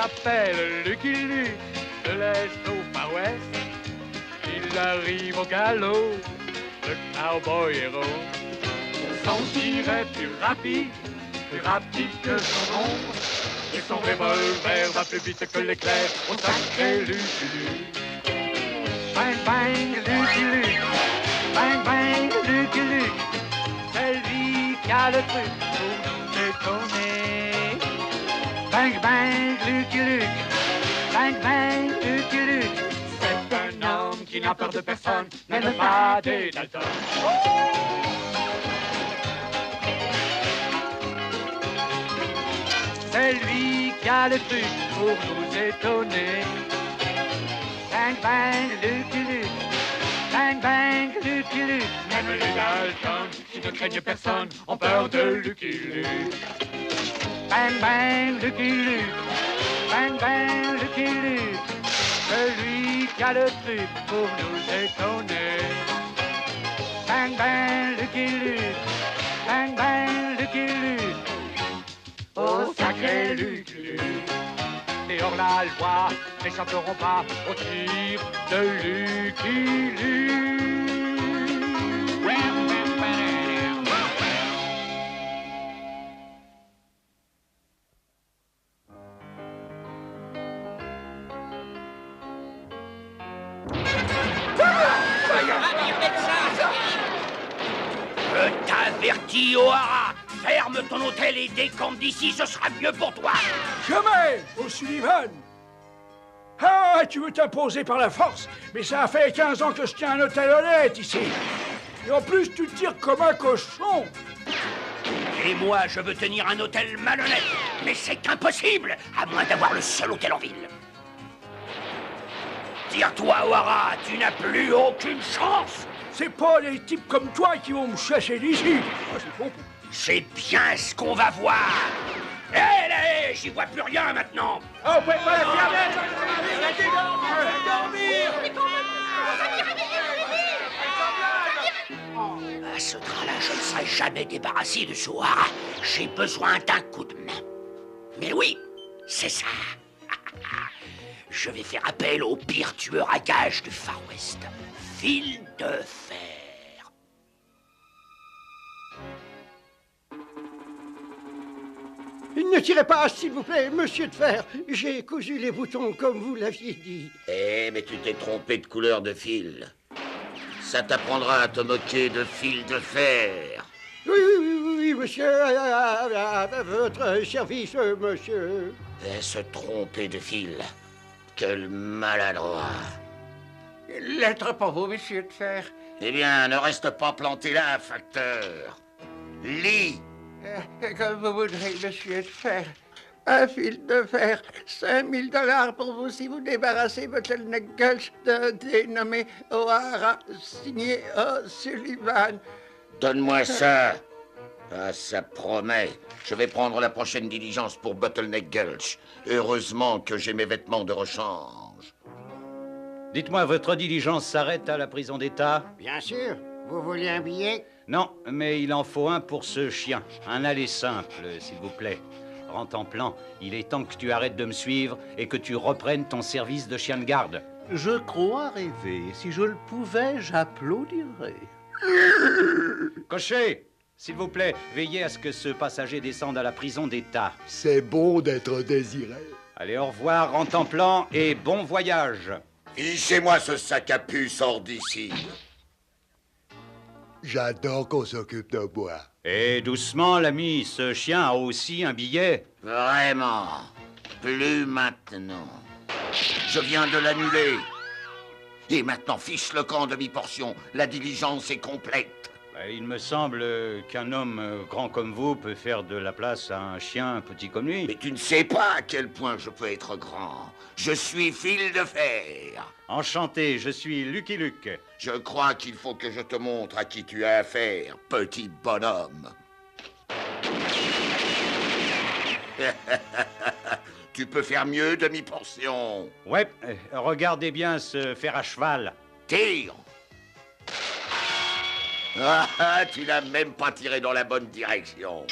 s'appelle Lucky Luke, de l'Est au Far West. Il arrive au galop, le cowboy héros. Son tir est plus rapide que son ombre. Et son revolver va plus vite que l'éclair au sacré Lucky Luke. Bang bang Lucky Luke, bang bang Lucky Luke. C'est lui qui a le truc pour nous étonner. Bang bang Lucky Luke, bang bang Lucky Luke. C'est un homme qui n'a peur de personne, même pas des Dalton. C'est lui qui a le truc pour nous étonner. Bang bang Lucky Luke, bang bang Lucky Luke. Même les Dalton, qui ne craignent personne, ont peur de Lucky Luke. Bang bang Lucky Luke, bang bang Lucky Luke. Celui qui a le truc pour nous étonner. Bang bang Lucky Luke, bang bang Lucky Luke. Oh sacré Lucky Luke. Et hors la loi n'échapperont pas au tir de Lucky Luke. Je t'avertis, O'Hara, ferme ton hôtel et décampe d'ici, ce sera mieux pour toi. Jamais, O'Sullivan. Ah, tu veux t'imposer par la force, mais ça fait 15 ans que je tiens un hôtel honnête ici. Et en plus, tu tires comme un cochon. Et moi, je veux tenir un hôtel malhonnête, mais c'est impossible, à moins d'avoir le seul hôtel en ville. Tire-toi, O'Hara, tu n'as plus aucune chance. C'est pas les types comme toi qui vont me chasser d'ici. Ah, c'est bon. C'est bien ce qu'on va voir. Hé, j'y vois plus rien maintenant. Oh, vous pouvez pas la fermer. À ce train-là, je ne serai jamais débarrassé de O'Hara. J'ai besoin d'un coup de main. Mais oui, c'est ça. Je vais faire appel au pire tueur à gages du Far West. Fil de fer. Ne tirez pas, s'il vous plaît, monsieur de fer. J'ai cousu les boutons comme vous l'aviez dit. Eh, mais tu t'es trompé de couleur de fil. Ça t'apprendra à te moquer de fil de fer. Oui, monsieur, à votre service, monsieur. Et se tromper de fil. Quel maladroit. Lettre pour vous, monsieur de fer. Eh bien, ne reste pas planté là, facteur. Lis. Comme vous voudrez, monsieur de fer. Un fil de fer, 5000 $ pour vous si vous débarrassez votre Gulch de dénommé O'Hara, signé O'Sullivan. Donne-moi ça. Ah, ça promet. Je vais prendre la prochaine diligence pour Bottleneck Gulch. Heureusement que j'ai mes vêtements de rechange. Dites-moi, votre diligence s'arrête à la prison d'État? Bien sûr. Vous voulez un billet? Non, mais il en faut un pour ce chien. Un aller simple, s'il vous plaît. Rentemplant, il est temps que tu arrêtes de me suivre et que tu reprennes ton service de chien de garde. Je crois rêver. Si je le pouvais, j'applaudirais. Cocher, s'il vous plaît, veillez à ce que ce passager descende à la prison d'État. C'est bon d'être désiré. Allez, au revoir, Rentemplant, et bon voyage. Fichez-moi ce sac à puce hors d'ici. J'adore qu'on s'occupe de moi. Et doucement, l'ami, ce chien a aussi un billet. Vraiment. Plus maintenant. Je viens de l'annuler. Et maintenant, fiche le camp demi-portion. La diligence est complète. Il me semble qu'un homme grand comme vous peut faire de la place à un chien petit comme lui. Mais tu ne sais pas à quel point je peux être grand. Je suis fil de fer. Enchanté, je suis Lucky Luke. Je crois qu'il faut que je te montre à qui tu as affaire, petit bonhomme. Tu peux faire mieux, demi-portion. Ouais, regardez bien ce fer à cheval. Tire. Ah, tu n'as même pas tiré dans la bonne direction.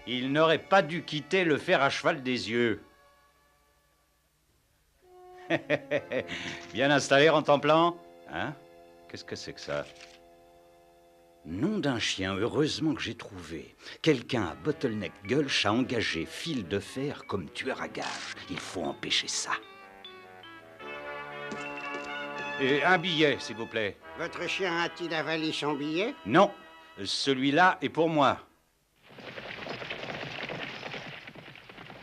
Il n'aurait pas dû quitter le fer à cheval des yeux. Bien installé, Rentemplant? Hein? Qu'est-ce que c'est que ça? Nom d'un chien, heureusement que j'ai trouvé. Quelqu'un à Bottleneck Gulch a engagé Fil de Fer comme tueur à gages. Il faut empêcher ça. Et un billet, s'il vous plaît. Votre chien a-t-il avalé son billet? Non, celui-là est pour moi.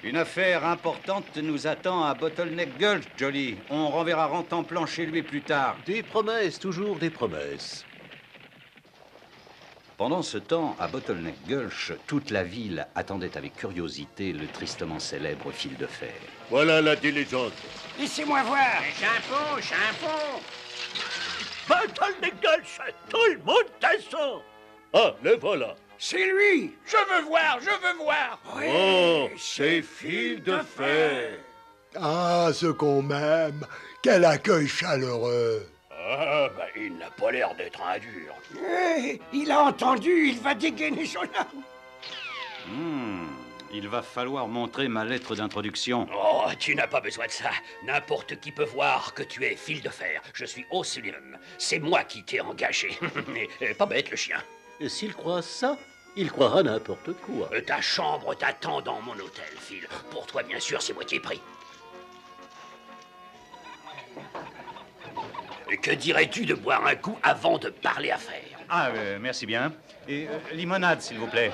Une affaire importante nous attend à Bottleneck Gulch, Jolly. On renverra Rentemplant chez lui plus tard. Des promesses, toujours des promesses. Pendant ce temps, à Bottleneck Gulch, toute la ville attendait avec curiosité le tristement célèbre Fil de Fer. Voilà la diligence. Laissez-moi voir. Champon! Bottleneck Gulch, tout le monde descend. Ah, le voilà. C'est lui. Je veux voir. Oui, Oh, c'est Fil de Fer. Ah, ce qu'on m'aime. Quel accueil chaleureux. Ah, bah, il n'a pas l'air d'être un dur. Il a entendu, il va dégainer son arme. Il va falloir montrer ma lettre d'introduction. Oh, tu n'as pas besoin de ça. N'importe qui peut voir que tu es Fil de Fer. Je suis O'Sullivan. C'est moi qui t'ai engagé. Pas bête, le chien. Et s'il croit ça, il croira n'importe quoi. Ta chambre t'attend dans mon hôtel, Phil. Pour toi, bien sûr, c'est moitié prix. Que dirais-tu de boire un coup avant de parler affaires? Ah, merci bien. Et limonade, s'il vous plaît.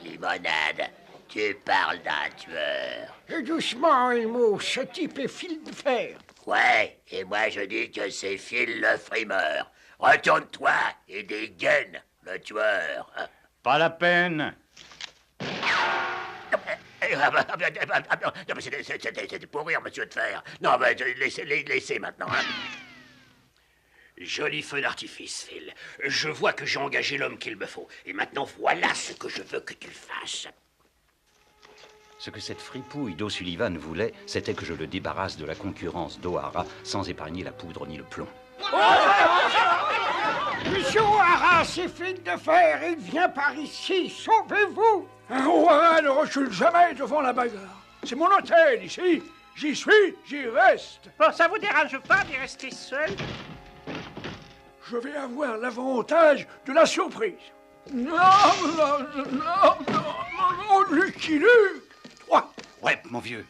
Limonade. Tu parles d'un tueur. Doucement, Elmo, ce type est Fil de Fer. Ouais, et moi je dis que c'est Phil le frimeur. Retourne-toi et dégaine le tueur. Pas la peine. Non, mais c'était pour rire, monsieur de Fer. Non, mais laissez maintenant. Hein. Joli feu d'artifice, Phil. Je vois que j'ai engagé l'homme qu'il me faut. Et maintenant, voilà ce que je veux que tu fasses. Ce que cette fripouille d'O'Sullivan voulait, c'était que je le débarrasse de la concurrence d'Ohara sans épargner la poudre ni le plomb. Monsieur O'Hara, c'est Fil de Fer, il vient par ici, sauvez-vous. Un O'Hara ne recule jamais devant la bagarre. C'est mon hôtel ici. J'y suis, j'y reste. Bon, ça vous dérange pas d'y rester seul? Je vais avoir l'avantage de la surprise. Non, Lucky Luke. Ouais, mon vieux.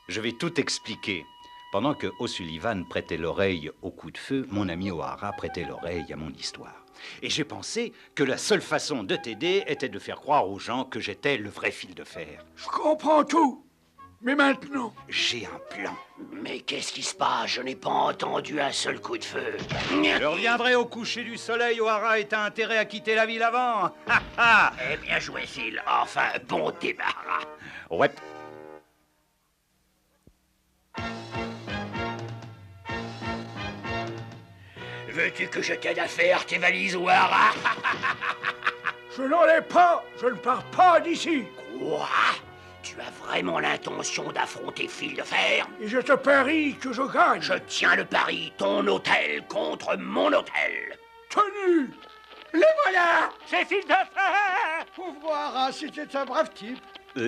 Je vais tout expliquer. Pendant que O'Sullivan prêtait l'oreille au coup de feu, mon ami O'Hara prêtait l'oreille à mon histoire. Et j'ai pensé que la seule façon de t'aider était de faire croire aux gens que j'étais le vrai Fil de Fer. Je comprends tout. Mais maintenant... J'ai un plan. Mais qu'est-ce qui se passe? Je n'ai pas entendu un seul coup de feu. Je reviendrai au coucher du soleil. O'Hara est intérêt à quitter la ville avant. Ha ha! Eh bien joué, Phil. Enfin, bon débarras. Ouais. Veux-tu que je t'aide à faire tes valises, O'Hara? Je n'en ai pas. Je ne pars pas d'ici. Quoi? Tu as vraiment l'intention d'affronter Fil de Fer? Et je te parie que je gagne. Je tiens le pari, ton hôtel contre mon hôtel. Tenu. Le voilà. C'est Fil de Fer! Pauvre O'Hara, c'était un brave type.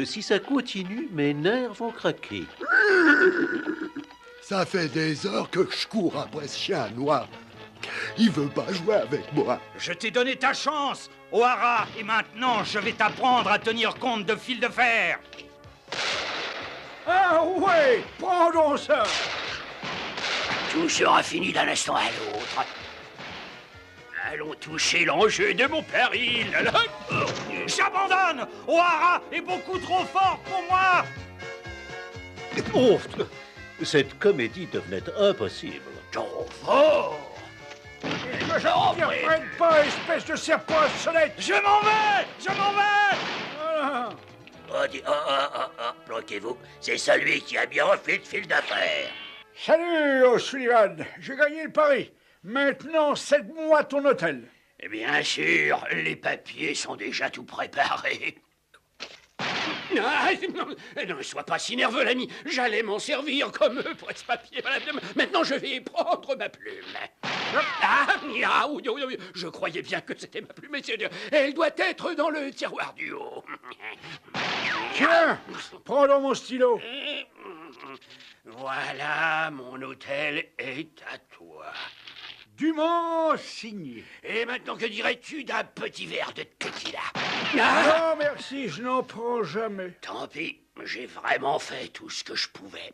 Si ça continue, mes nerfs vont craquer. Ça fait des heures que je cours après ce chien noir. Il veut pas jouer avec moi. Je t'ai donné ta chance, O'Hara, et maintenant je vais t'apprendre à tenir compte de Fil de Fer. Ah ouais, prendons ça. Tout sera fini d'un instant à l'autre. Allons toucher l'enjeu de mon péril. J'abandonne. O'Hara est beaucoup trop fort pour moi. Oh, cette comédie devenait impossible. Trop fort. Je ne t'y prenne pas, espèce de serpent à sonnette. Je m'en vais. Voilà. Bloquez-vous. C'est celui qui a bien refait de Fil de Fer. Salut, O'Sullivan. J'ai gagné le pari. Maintenant, cède-moi ton hôtel. Bien sûr, les papiers sont déjà tout préparés. Ah, non, sois pas si nerveux, l'ami. J'allais m'en servir comme presse-papier. Voilà. Maintenant, je vais prendre ma plume. Oui, je croyais bien que c'était ma plume, messieurs. Elle doit être dans le tiroir du haut. Tiens, prends donc mon stylo. Voilà, mon hôtel est à toi. Dûment signé. Et maintenant, que dirais-tu d'un petit verre de tequila? Non, merci, je n'en prends jamais. Tant pis, j'ai vraiment fait tout ce que je pouvais.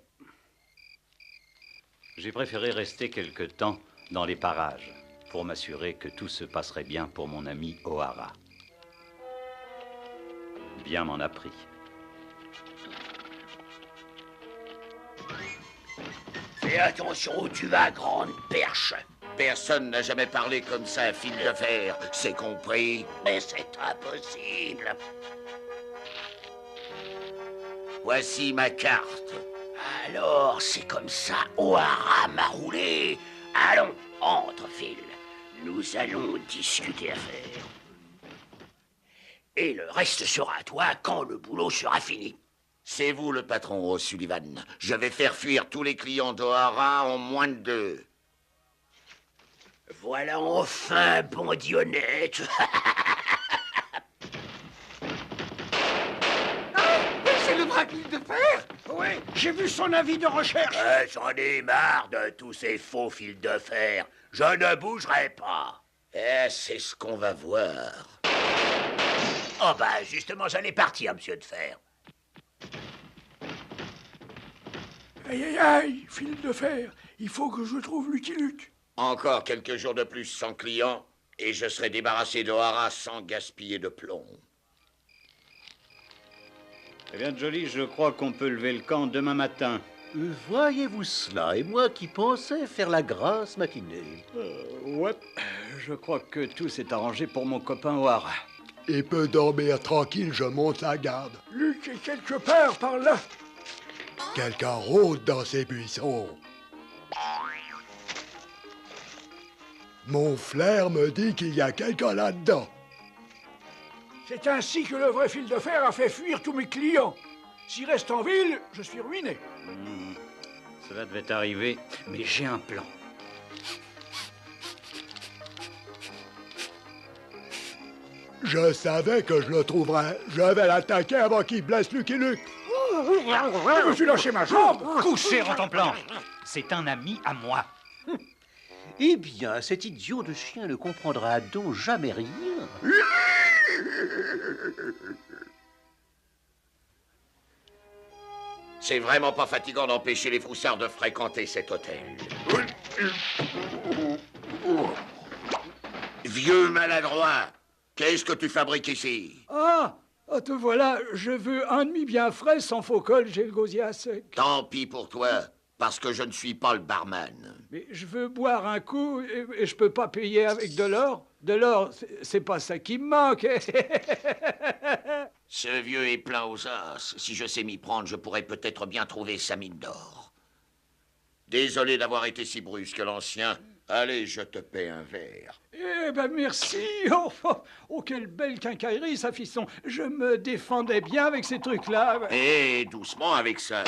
J'ai préféré rester quelque temps dans les parages pour m'assurer que tout se passerait bien pour mon ami O'Hara. Bien m'en a pris. Fais attention où tu vas, grande perche. Personne n'a jamais parlé comme ça à fil de fer, c'est compris? Mais c'est impossible. Voici ma carte. Alors, c'est comme ça, O'Hara m'a roulé. Allons, entre, Phil. Nous allons discuter affaires. Et le reste sera à toi quand le boulot sera fini. C'est vous le patron, O'Sullivan. Je vais faire fuir tous les clients d'O'Hara en moins de 2. Voilà enfin un bandit honnête. C'est le braquille de fer? Oui, j'ai vu son avis de recherche. J'en ai marre de tous ces faux fils de fer. Je ne bougerai pas. C'est ce qu'on va voir. Oh bah justement, j'allais partir, monsieur de fer. Aïe, aïe, aïe, fil de fer. Il faut que je trouve Lucky Luke. Encore quelques jours de plus sans clients, et je serai débarrassé d'O'Hara sans gaspiller de plomb. Eh bien, Jolie, je crois qu'on peut lever le camp demain matin. Voyez-vous cela, et moi qui pensais faire la grasse matinée. Ouais, je crois que tout s'est arrangé pour mon copain O'Hara. Il peut dormir tranquille, je monte la garde. Luke est quelque part par là. Quelqu'un rôde dans ces buissons. Mon flair me dit qu'il y a quelqu'un là-dedans. C'est ainsi que le vrai fil de fer a fait fuir tous mes clients. S'il reste en ville, je suis ruiné. Cela devait arriver, mais j'ai un plan. Je savais que je le trouverais. Je vais l'attaquer avant qu'il blesse Lucky Luke. Je me suis lâché ma jambe. Couché en ton plan. C'est un ami à moi. Eh bien, cet idiot de chien ne comprendra donc jamais rien. C'est vraiment pas fatigant d'empêcher les froussards de fréquenter cet hôtel. Vieux maladroit, qu'est-ce que tu fabriques ici? Ah, te voilà, je veux un demi bien frais, sans faux col, j'ai le gosier à sec. Tant pis pour toi, parce que je ne suis pas le barman. Mais je veux boire un coup et je peux pas payer avec de l'or. De l'or, c'est pas ça qui me manque. Ce vieux est plein aux os. Si je sais m'y prendre, je pourrais peut-être bien trouver sa mine d'or. Désolé d'avoir été si brusque, l'ancien. Allez, je te paie un verre. Eh ben merci. Oh, quelle belle quincaillerie, ça, fiston. Je me défendais bien avec ces trucs-là. Eh, doucement avec ça.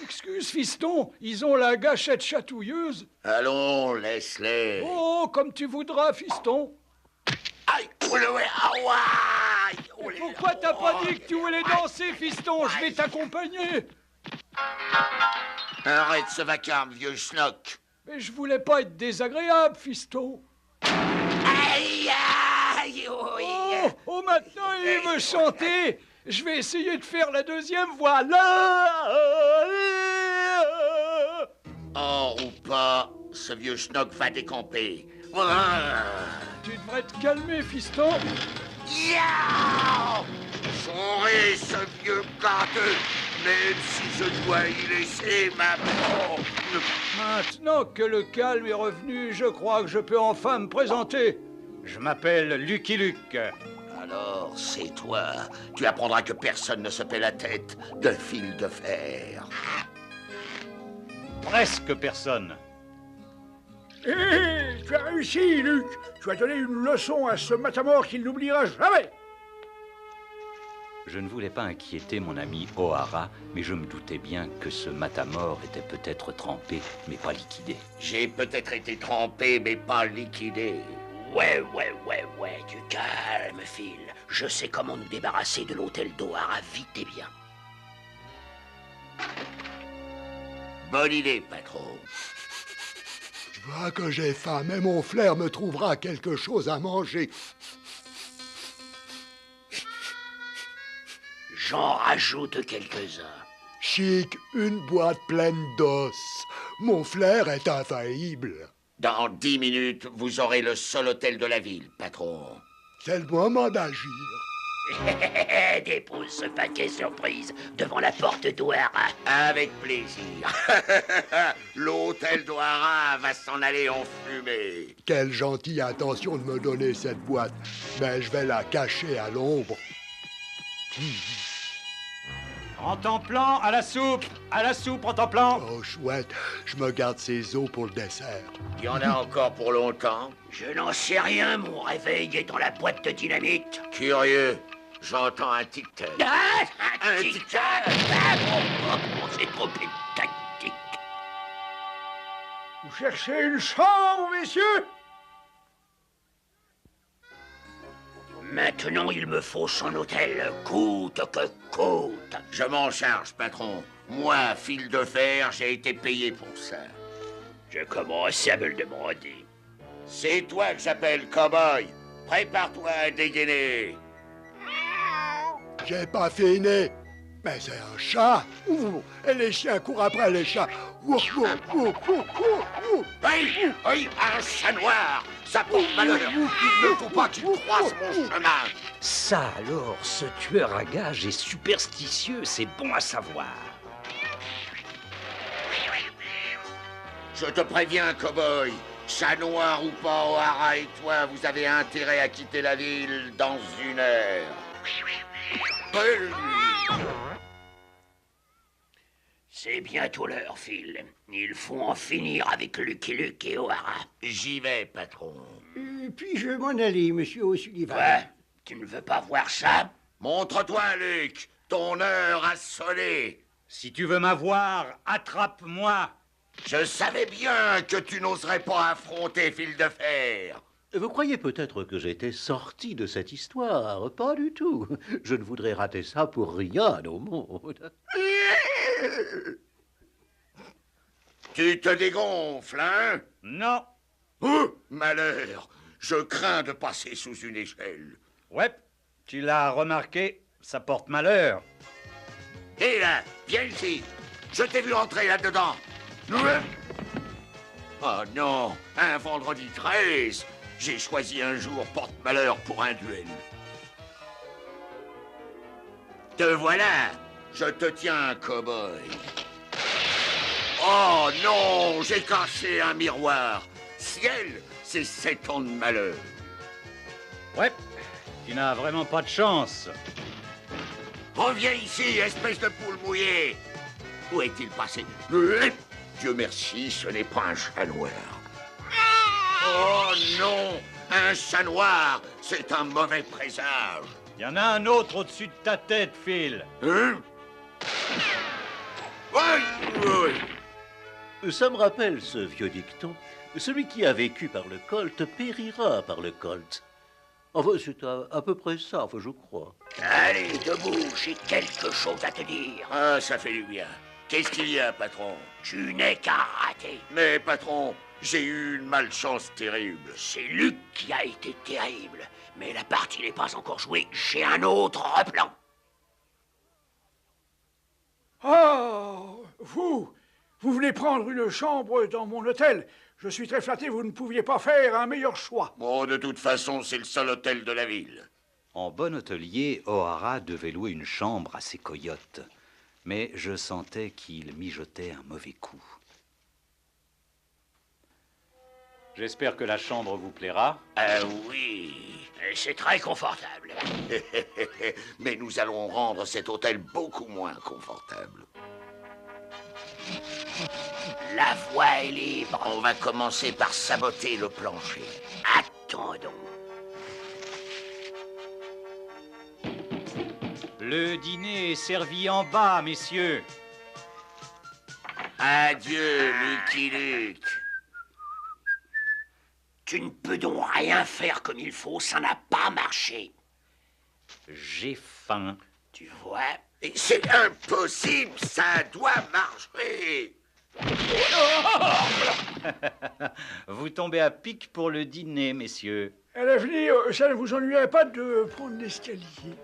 Excuse, fiston, ils ont la gâchette chatouilleuse. Allons, laisse-les. Oh, comme tu voudras, fiston. Aïe, Pourquoi t'as pas dit que tu voulais danser, fiston? Je vais t'accompagner. Arrête ce vacarme, vieux schnock. Mais je voulais pas être désagréable, fiston. Aïe, aïe, Oh, maintenant il veut chanter. Je vais essayer de faire la deuxième voix. Là. Or ou pas, ce vieux schnock va décamper. Tu devrais te calmer, fiston. J'aurai ce vieux gâteux, même si je dois y laisser ma peau. Maintenant que le calme est revenu, je crois que je peux enfin me présenter. Je m'appelle Lucky Luke. Alors, c'est toi. Tu apprendras que personne ne se paie la tête de fil de fer. Presque personne. Hé, tu as réussi, Luke. Tu as donné une leçon à ce matamor qu'il n'oubliera jamais. Je ne voulais pas inquiéter mon ami O'Hara, mais je me doutais bien que ce matamor était peut-être trempé, mais pas liquidé. J'ai peut-être été trempé, mais pas liquidé. Ouais, du calme, Phil. Je sais comment nous débarrasser de l'hôtel d'O'Hara vite et bien. Bonne idée, patron. Je vois que j'ai faim, mais mon flair me trouvera quelque chose à manger. J'en rajoute quelques-uns. Chic, une boîte pleine d'os. Mon flair est infaillible. Dans 10 minutes, vous aurez le seul hôtel de la ville, patron. C'est le moment d'agir. Dépose ce paquet surprise devant la porte d'O'Hara. Avec plaisir. L'hôtel d'O'Hara va s'en aller en fumée. Quelle gentille intention de me donner cette boîte. Mais je vais la cacher à l'ombre. En temps-plan, à la soupe en temps-plan. Oh, chouette, je me garde ces os pour le dessert. Il y en a encore pour longtemps. Je n'en sais rien, mon réveil est dans la boîte de dynamite. Curieux, j'entends un tic-tac. Ah, un tic-tac. C'est trop une tactique. Vous cherchez une chambre, messieurs? Maintenant, il me faut son hôtel, coûte que coûte. Je m'en charge, patron. Moi, fil de fer, j'ai été payé pour ça. Je commence à me le demander. C'est toi que j'appelle cow-boy. Prépare-toi à dégainer. J'ai pas fini. Mais c'est un chat. Ouh, et les chiens courent après les chats. Ouh, ouh, ouh, ouh, ouh, ouh. Oui, un chat noir. Ça porte malheur. Il ne faut pas qu'il croise mon chemin. Ça alors, ce tueur à gages est superstitieux, c'est bon à savoir. Je te préviens, cow-boy. Chat noir ou pas, O'Hara et toi, vous avez intérêt à quitter la ville dans 1 heure. C'est bientôt l'heure, Phil. Il faut en finir avec Lucky Luke et O'Hara. J'y vais, patron. Puis-je m'en aller, monsieur O'Sullivan? Quoi? Tu ne veux pas voir ça? Montre-toi, Luke. Ton heure a sonné. Si tu veux m'avoir, attrape-moi. Je savais bien que tu n'oserais pas affronter Fil de Fer. Vous croyez peut-être que j'étais sorti de cette histoire? Pas du tout. Je ne voudrais rater ça pour rien au monde. Tu te dégonfles, hein? Non. Oh, malheur. Je crains de passer sous une échelle. Ouais, tu l'as remarqué, ça porte malheur. Hé là, viens ici. Je t'ai vu entrer là-dedans. Oh non, un vendredi 13. J'ai choisi un jour porte-malheur pour un duel. Te voilà. Je te tiens, cow-boy. Oh non, j'ai cassé un miroir. Ciel, c'est 7 ans de malheur. Ouais, tu n'as vraiment pas de chance. Reviens ici, espèce de poule mouillée. Où est-il passé? Dieu merci, ce n'est pas un chat noir. Oh non, un chat noir, c'est un mauvais présage. Il y en a un autre au-dessus de ta tête, Phil. Hein? Ça me rappelle ce vieux dicton. Celui qui a vécu par le Colt périra par le Colt. Enfin, c'est à peu près ça, enfin, je crois. Allez, debout, j'ai quelque chose à te dire. Ah, ça fait du bien. Qu'est-ce qu'il y a, patron? Tu n'es qu'un raté. Mais, patron, j'ai eu une malchance terrible. C'est Luc qui a été terrible. Mais la partie n'est pas encore jouée. J'ai un autre plan. Oh, vous voulez prendre une chambre dans mon hôtel? Je suis très flatté, vous ne pouviez pas faire un meilleur choix. Bon, de toute façon, c'est le seul hôtel de la ville. En bon hôtelier, O'Hara devait louer une chambre à ses coyotes. Mais je sentais qu'il mijotait un mauvais coup. J'espère que la chambre vous plaira. Ah oui, c'est très confortable. Mais nous allons rendre cet hôtel beaucoup moins confortable. La voie est libre. On va commencer par saboter le plancher. Attendons. Le dîner est servi en bas, messieurs. Adieu, Lucky Luke. Tu ne peux donc rien faire comme il faut, ça n'a pas marché. J'ai faim. Tu vois? Et c'est impossible, ça doit marcher. Vous tombez à pic pour le dîner, messieurs. À l'avenir, ça ne vous ennuierait pas de prendre l'escalier?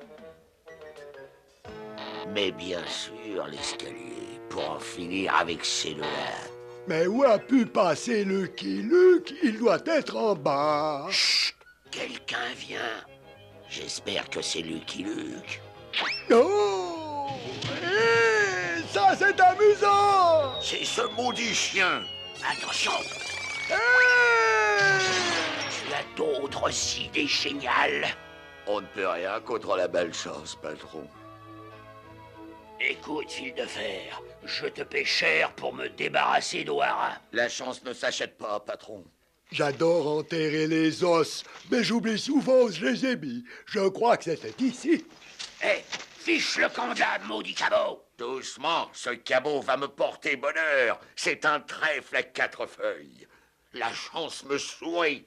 Mais bien sûr, l'escalier, pour en finir avec ces deux-là. Mais où a pu passer Lucky Luke? Il doit être en bas. Chut! Quelqu'un vient. J'espère que c'est Lucky Luke. Oh! Hé! Ça, c'est amusant! C'est ce maudit chien. Attention! Hey! Tu as d'autres idées géniales? On ne peut rien contre la belle chance, patron. Écoute, fil de fer, je te paie cher pour me débarrasser d'Ohara. La chance ne s'achète pas, patron. J'adore enterrer les os, mais j'oublie souvent où je les ai mis. Je crois que c'était ici. Hé, fiche le camp de là, maudit cabot! Doucement, ce cabot va me porter bonheur. C'est un trèfle à 4 feuilles. La chance me sourit.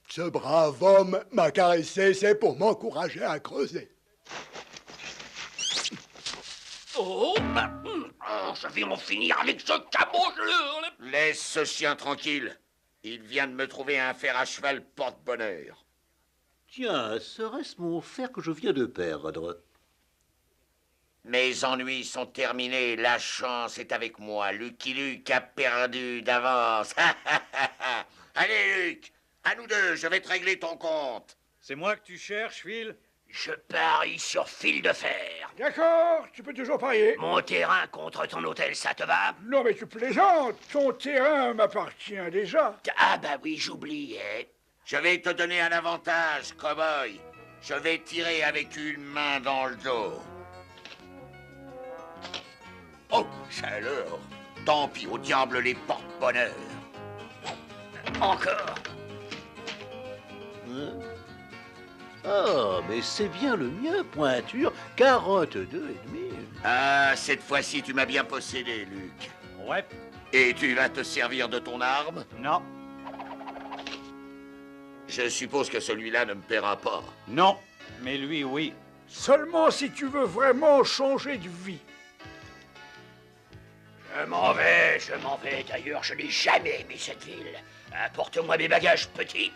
Ce brave homme m'a caressé, c'est pour m'encourager à creuser. Oh, je vais en finir avec ce cabot, je le... Laisse ce chien tranquille. Il vient de me trouver un fer à cheval porte-bonheur. Tiens, serait-ce mon fer que je viens de perdre? Mes ennuis sont terminés. La chance est avec moi. Lucky Luke a perdu d'avance. Allez, Luke, à nous deux, je vais te régler ton compte. C'est moi que tu cherches, Phil? Je parie sur fil de fer. D'accord, tu peux toujours parier. Mon terrain contre ton hôtel, ça te va? Non, mais tu plaisantes. Ton terrain m'appartient déjà. Ah bah oui, j'oubliais. Je vais te donner un avantage, cow-boy. Je vais tirer avec une main dans le dos. Oh, chaleur. Tant pis, au diable les porte-bonheur. Encore. Hein? Ah, mais c'est bien le mien, pointure, 42,5. Ah, cette fois-ci, tu m'as bien possédé, Luke. Ouais. Et tu vas te servir de ton arme? Non. Je suppose que celui-là ne me paiera pas. Non, mais lui, oui. Seulement si tu veux vraiment changer de vie. Je m'en vais. D'ailleurs, je n'ai jamais aimé cette ville. Apporte-moi mes bagages, petit.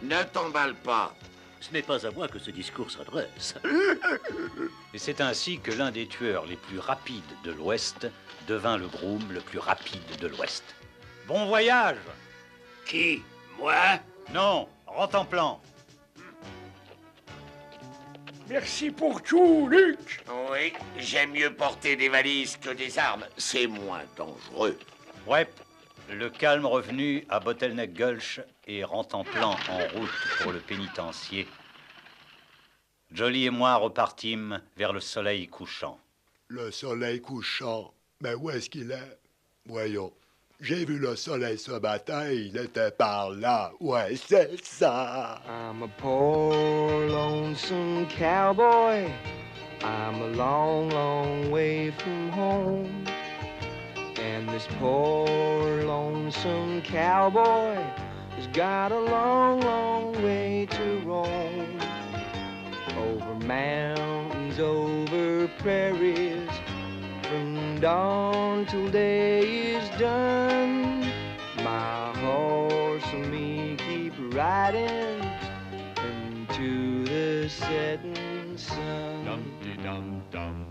Ne t'emballe pas. Ce n'est pas à moi que ce discours s'adresse. Et c'est ainsi que l'un des tueurs les plus rapides de l'Ouest devint le groom le plus rapide de l'Ouest. Bon voyage! Qui? Moi? Non, Rentemplant. Merci pour tout, Luc. Oui, j'aime mieux porter des valises que des armes. C'est moins dangereux. Ouais, le calme revenu à Bottleneck Gulch et Rentemplant en route pour le pénitencier. Jolly et moi repartîmes vers le soleil couchant. Le soleil couchant. Mais où est-ce qu'il est? Voyons. J'ai vu le soleil ce matin, il était par là. Ouais, c'est ça. I'm a poor, lonesome cowboy. I'm a long, long way from home. And this poor, lonesome cowboy has got a long, long way to roam. Over mountains, over prairies, from dawn till day is done. My horse and me keep riding into the setting sun. Dum-de-dum-dum.